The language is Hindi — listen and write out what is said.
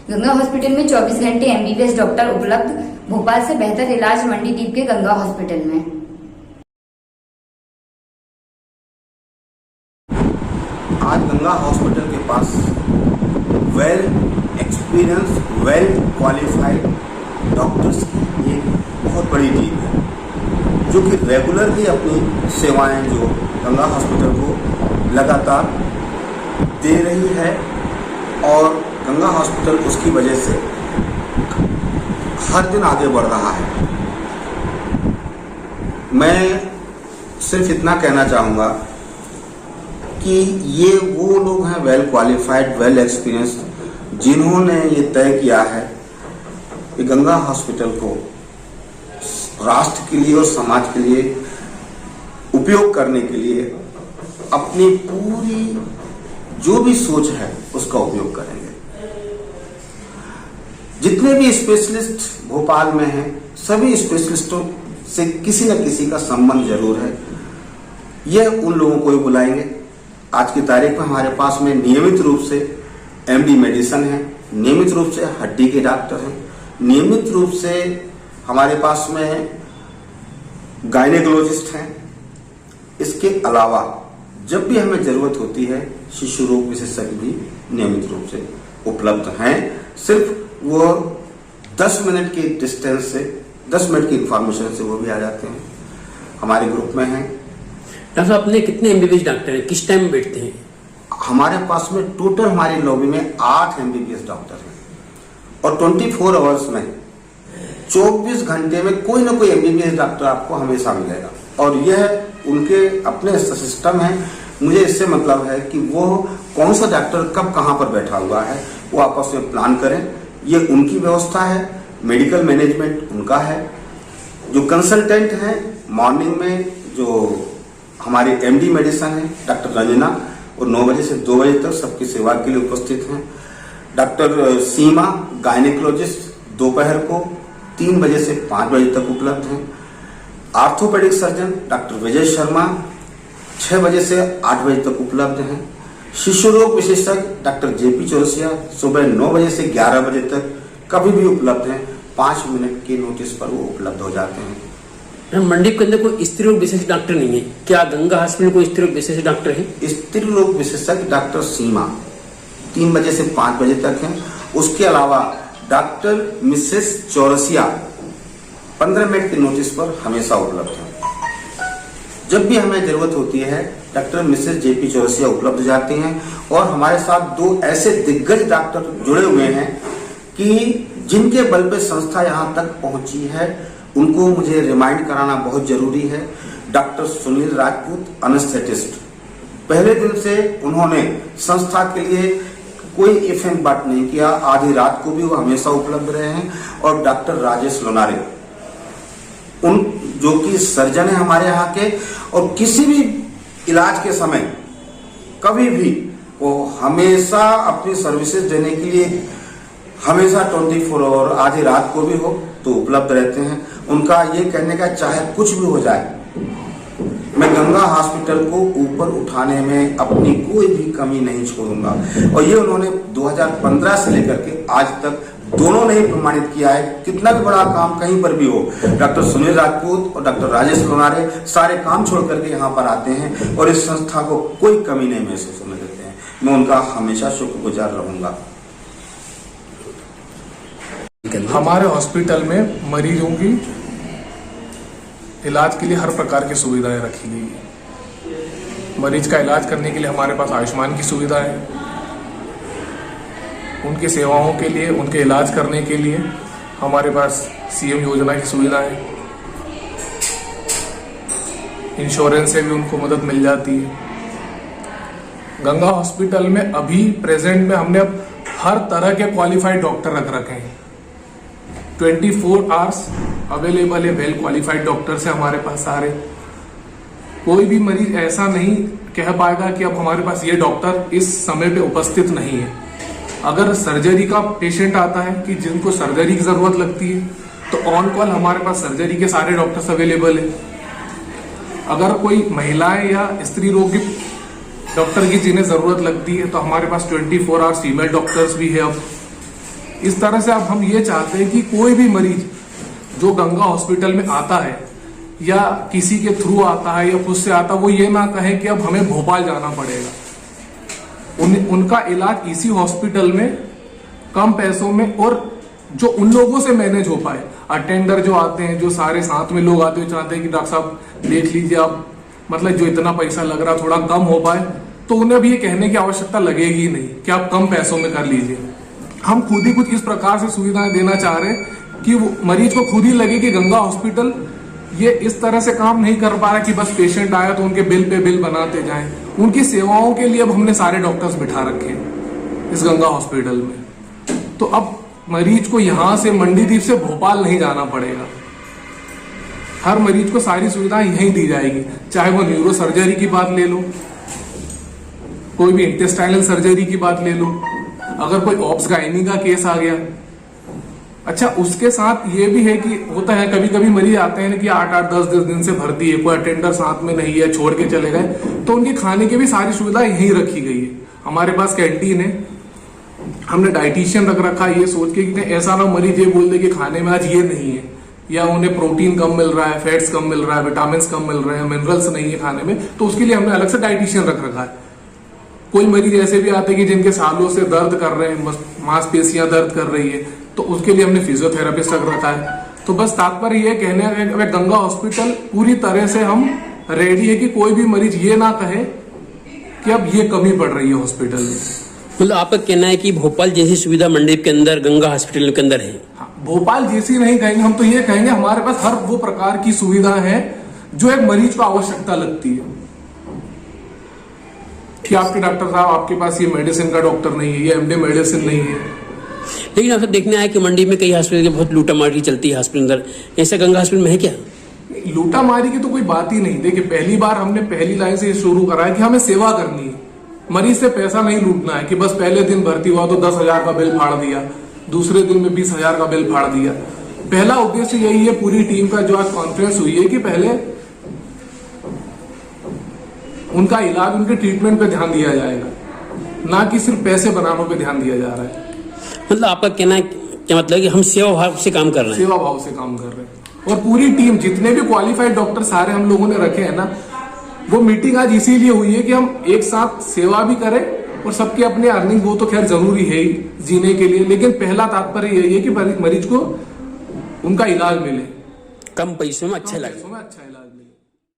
गंगा हॉस्पिटल में 24 घंटे एमबीबीएस डॉक्टर उपलब्ध। भोपाल से बेहतर इलाज मंडीदीप के गंगा हॉस्पिटल में। आज गंगा हॉस्पिटल के पास well experience, well qualified doctors की एक बहुत बड़ी टीम है, जो कि रेगुलरली अपनी सेवाएं जो गंगा हॉस्पिटल को लगातार दे रही है और गंगा हॉस्पिटल उसकी वजह से हर दिन आगे बढ़ रहा है। मैं सिर्फ इतना कहना चाहूँगा कि ये वो लोग हैं वेल क्वालिफाइड, वेल एक्सपीरियंस, जिन्होंने ये तय किया है कि गंगा हॉस्पिटल को राष्ट्र के लिए और समाज के लिए उपयोग करने के लिए अपनी पूरी जो भी सोच है उसका उपयोग करेंगे। जितने भी स्पेशलिस्ट भोपाल में हैं, सभी स्पेशलिस्टों से किसी न किसी का संबंध जरूर है। यह उन लोगों को ही बुलाएंगे। आज की तारीख में हमारे पास में नियमित रूप से एमडी मेडिसिन है, नियमित रूप से हड्डी के डॉक्टर हैं, नियमित रूप से हमारे पास में गायनेकोलॉजिस्ट हैं। इसके अलावा जब भी हमें जरूरत होती है शिशु रोग विशेषज्ञ भी नियमित रूप से उपलब्ध हैं। सिर्फ वो 10 मिनट की डिस्टेंस से, 10 मिनट की इंफॉर्मेशन से वो भी आ जाते हैं, हमारे ग्रुप में हैं। डॉक्टर साहब, अपने कितने एमबीबीएस डॉक्टर हैं, किस टाइम में बैठते हैं? हमारे पास में टोटल हमारी लॉबी में 8 एमबीबीएस डॉक्टर हैं और 24 आवर्स में 24 घंटे में कोई ना कोई एमबीबीएस डॉक्टर आपको हमेशा मिलेगा और यह उनके अपने सिस्टम है। मुझे इससे मतलब है कि वो कौन सा डॉक्टर कब कहां पर बैठा हुआ है वो आपस में प्लान करें। ये उनकी व्यवस्था है, मेडिकल मैनेजमेंट उनका है। जो कंसल्टेंट हैं मॉर्निंग में, जो हमारी एमडी मेडिसिन है डॉक्टर रंजना, और 9 बजे से 2 बजे तक सबकी सेवा के लिए उपस्थित हैं। डॉक्टर सीमा गायनेकोलॉजिस्ट दोपहर को 3 बजे से 5 बजे तक उपलब्ध हैं। Orthopaedic surgeon doctor Vijay Sharma 6 बजे से 8 बजे तक उपलब्ध हैं। शिशु रोग विशेषज्ञ डॉक्टर जेपी चौरसिया सुबह 9 बजे से 11 बजे तक कभी भी उपलब्ध हैं। 5 मिनट के नोटिस पर वो उपलब्ध हो जाते हैं। मंडीप के अंदर कोई स्त्री रोग विशेषज्ञ डॉक्टर नहीं है क्या? गंगा हॉस्पिटल कोई स्त्री रोग विशेषज्ञ डॉक्टर है? स्त्री रोग विशेषज्ञ डॉक्टर सीमा 3 बजे से 5 बजे तक है। उसके अलावा डॉक्टर मिसेस चौरसिया 15 मिनट के नोटिस पर हमेशा उपलब्ध है। जब भी हमें जरूरत होती है डॉक्टर मिसेस जेपी चौरसिया उपलब्ध जाते हैं और हमारे साथ 2 ऐसे दिग्गज डॉक्टर जुड़े हुए हैं कि जिनके बल पे संस्था यहाँ तक पहुंची है। उनको मुझे रिमाइंड कराना बहुत जरूरी है। डॉक्टर सुनील राजपूत एनेस्थेटिस्ट, पहले दिन से उन्होंने संस्था के लिए कोई एफएम बात नहीं किया, आधी रात को भी वो हमेशा उपलब्ध रहे हैं। और डॉक्टर राजेश लोनारे उन जो कि सर्जन है हमारे यहाँ के, और किसी भी इलाज के समय कभी भी वो हमेशा अपनी सर्विसेज देने के लिए हमेशा 24 आवर आधी रात को भी हो तो उपलब्ध रहते हैं। उनका ये कहने का चाहे कुछ भी हो जाए, मैं गंगा हॉस्पिटल को ऊपर उठाने में अपनी कोई भी कमी नहीं छोड़ूंगा। और ये उन्होंने 2015 से लेकर के आज तक दोनों ने ही प्रमाणित किया है। कितना भी बड़ा काम कहीं पर भी हो, डॉक्टर सुनील राजपूत और डॉक्टर राजेश लोनारे सारे काम छोड़ करके यहाँ पर आते हैं और इस संस्था को कोई कमी नहीं महसूस होने देते हैं। मैं उनका हमेशा शुक्रगुजार रहूंगा। हमारे हॉस्पिटल में मरीजों की इलाज के लिए हर प्रकार की सुविधाएं रखी गई है। मरीज का इलाज करने के लिए हमारे पास आयुष्मान की सुविधा है। उनकी सेवाओं के लिए, उनके इलाज करने के लिए हमारे पास सीएम योजना की सुविधा है। इंश्योरेंस से भी उनको मदद मिल जाती है। गंगा हॉस्पिटल में अभी प्रेजेंट में हमने अब हर तरह के क्वालिफाइड डॉक्टर रख रखे हैं। 24 आवर्स अवेलेबल है, वेल क्वालिफाइड डॉक्टर्स है हमारे पास सारे। कोई भी मरीज ऐसा नहीं कह पाएगा कि अब हमारे पास ये डॉक्टर इस समय पे उपस्थित नहीं है। अगर सर्जरी का पेशेंट आता है कि जिनको सर्जरी की जरूरत लगती है तो ऑन कॉल हमारे पास सर्जरी के सारे डॉक्टर्स अवेलेबल है। अगर कोई महिलाएं या स्त्री रोग की डॉक्टर की जिन्हें जरूरत लगती है तो हमारे पास 24 आवर्स फीमेल डॉक्टर्स भी है अब। इस तरह से अब हम ये चाहते हैं कि कोई भी मरीज जो गंगा हॉस्पिटल में आता है या किसी के थ्रू आता है या खुद से आता है, वो ये ना कहे कि अब हमें भोपाल जाना पड़ेगा। उनका इलाज इसी हॉस्पिटल में कम पैसों में और जो उन लोगों से मैनेज हो पाए। अटेंडर जो आते हैं, जो सारे साथ में लोग आते हैं, चाहते हैं कि डॉक्टर साहब देख लीजिए आप, मतलब जो इतना पैसा लग रहा थोड़ा कम हो पाए, तो उन्हें अब ये कहने की आवश्यकता लगेगी ही नहीं कि आप कम पैसों में कर लीजिए। हम खुद ही कुछ इस प्रकार से सुविधाएं देना चाह रहे हैं कि वो मरीज को खुद ही लगे कि गंगा हॉस्पिटल ये इस तरह से काम नहीं कर पा रहा कि बस पेशेंट आया तो उनके बिल पे बिल बनाते जाएं। उनकी सेवाओं के लिए अब हमने सारे डॉक्टर्स बिठा रखे हैं इस गंगा हॉस्पिटल में। तो अब मरीज को यहां से मंडीदीप से भोपाल नहीं जाना पड़ेगा। हर मरीज को सारी सुविधाएं यहीं दी जाएगी, चाहे वो न्यूरो सर्जरी की बात ले लो, कोई भी इंटेस्टाइनल सर्जरी की बात ले लो, अगर कोई ऑप्स गायनी का केस आ गया। अच्छा, उसके साथ ये भी है कि होता है कभी कभी मरीज आते हैं कि 8-8, 10-10 दिन से भर्ती है, कोई अटेंडर साथ में नहीं है, छोड़ के चले गए, तो उनके खाने की भी सारी सुविधा यहीं रखी गई है। हमारे पास कैंटीन है, हमने डाइटिशियन रख रखा है, ये सोच के कि ऐसा ना मरीज ये बोल दे कि खाने में आज ये नहीं है, या उन्हें प्रोटीन कम मिल रहा है, फैट्स कम मिल रहा है, विटामिन कम मिल रहे हैं, मिनरल्स नहीं है खाने में, तो उसके लिए हमने अलग से डाइटिशियन रख रखा है। कोई मरीज ऐसे भी आते हैं कि जिनके सालों से दर्द कर रहे हैं, मांसपेशियां दर्द कर रही है, तो उसके लिए हमने फिजियोथेरेपिस्ट रख रखा है। तो बस तात्पर्य ये कहने है गंगा हॉस्पिटल पूरी तरह से हम रेडी है कि कोई भी मरीज ये ना कहे कि अब ये कमी पड़ रही है हॉस्पिटल में। मतलब आपका कहना है कि भोपाल जैसी सुविधा मंडीप के अंदर गंगा हॉस्पिटल के अंदर है? हाँ, भोपाल जैसी नहीं कहेंगे हम, तो ये कहेंगे हमारे पास हर वो प्रकार की सुविधा है जो एक मरीज को आवश्यकता लगती है। कि आपके डॉक्टर साहब आपके पास ये मेडिसिन का डॉक्टर नहीं है, ये एमडी मेडिसिन नहीं है। लेकिन आपसे देखने आया कि मंडी में कई हॉस्पिटल की बहुत लूटामारी चलती है हॉस्पिटल अंदर, ऐसा गंगा हॉस्पिटल में है क्या? लूटामारी की तो कोई बात ही नहीं। देखिए, पहली बार हमने पहली लाइन से शुरू करा है कि हमें सेवा करनी है, मरीज से पैसा नहीं लूटना है कि बस पहले दिन भर्ती हुआ तो 10,000 का बिल फाड़ दिया, दूसरे दिन में 20,000 का बिल फाड़ दिया। पहला उद्देश्य यही है पूरी टीम का जो आज कॉन्फ्रेंस हुई है कि पहले उनका इलाज, उनके ट्रीटमेंट पे ध्यान दिया जाएगा, ना कि सिर्फ पैसे बनाने पे ध्यान दिया जा रहा है। मतलब आपका कहना है क्या मतलब कि हम सेवा भाव से काम कर रहे हैं? सेवा भाव से काम कर रहे हैं। और पूरी टीम, जितने भी क्वालिफाइड डॉक्टर सारे हम लोगों ने रखे हैं ना, वो मीटिंग आज इसीलिए हुई है कि हम एक साथ सेवा भी करें और सबके अपने अर्निंग, वो तो खैर जरूरी है ही जीने के लिए, लेकिन पहला तात्पर्य यही है कि मरीज को उनका इलाज मिले, कम पैसों में अच्छा इलाज। अच्छा इलाज।